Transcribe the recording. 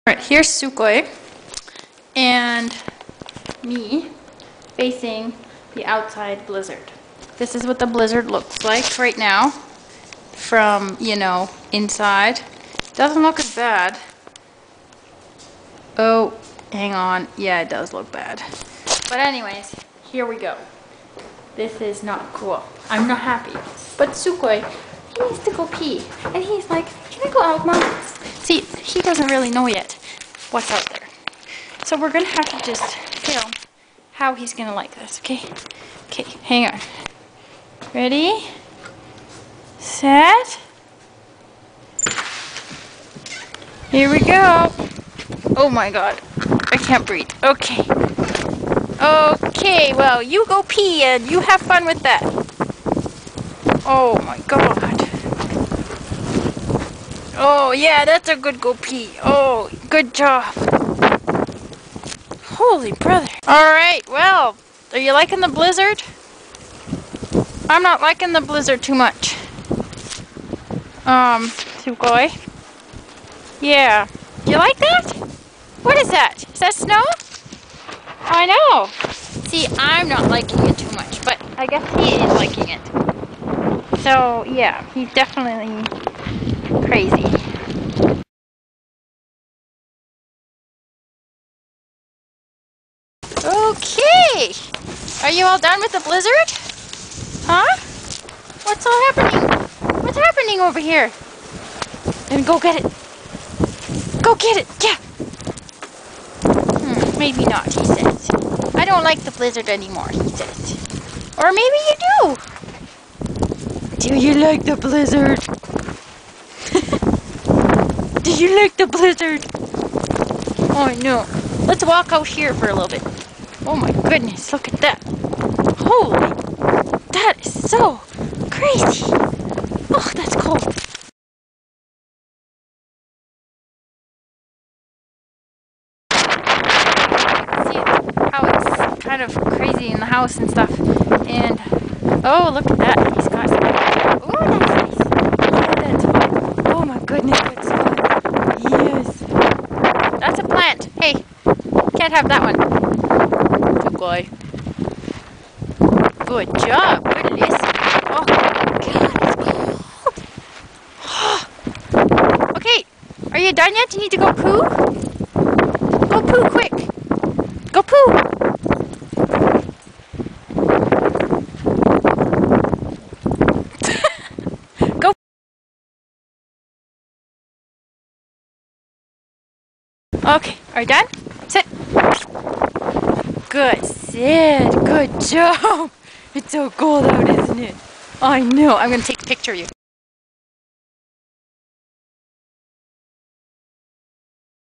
Alright, here's Sukhoi and me facing the outside blizzard. This is what the blizzard looks like right now from, inside. Doesn't look as bad. Oh, hang on. Yeah, it does look bad. But anyways, here we go. This is not cool. I'm not happy. But Sukhoi, he needs to go pee. And he's like, can I go out, Mom? See, he doesn't really know yet what's out there. So we're going to have to just film how he's going to like this, okay? Okay, hang on. Ready? Set. Here we go. Oh my god. I can't breathe. Okay. Okay, well, you go pee and you have fun with that. Oh my god. Oh yeah, that's a good go pee. Oh, good job. Holy brother. Alright, well, are you liking the blizzard? I'm not liking the blizzard too much. Sukhoi? Yeah. You like that? What is that? Is that snow? I know. See, I'm not liking it too much, but I guess he is liking it. So, yeah, he's definitely crazy. Okay! Are you all done with the blizzard? Huh? What's all happening? What's happening over here? Then go get it. Go get it, yeah! Maybe not, he says. I don't like the blizzard anymore, he says. Or maybe you do. Do you like the blizzard? Do you like the blizzard? Oh no. Let's walk out here for a little bit. Oh my goodness, look at that. Holy, that is so crazy. Oh, that's cold. Kind of crazy in the house and stuff, and oh, look at that, he's got some, oh, that's nice, look at that, oh my goodness, that's fun, yes, that's a plant, hey, can't have that one, good boy, good job, good listen, oh god, it's cold, okay, are you done yet? You need to go poo? Go poo quick, go poo. Okay, are you done? Sit. Good, sit. Good job. It's so cold out, isn't it? I know. I'm going to take a picture of you.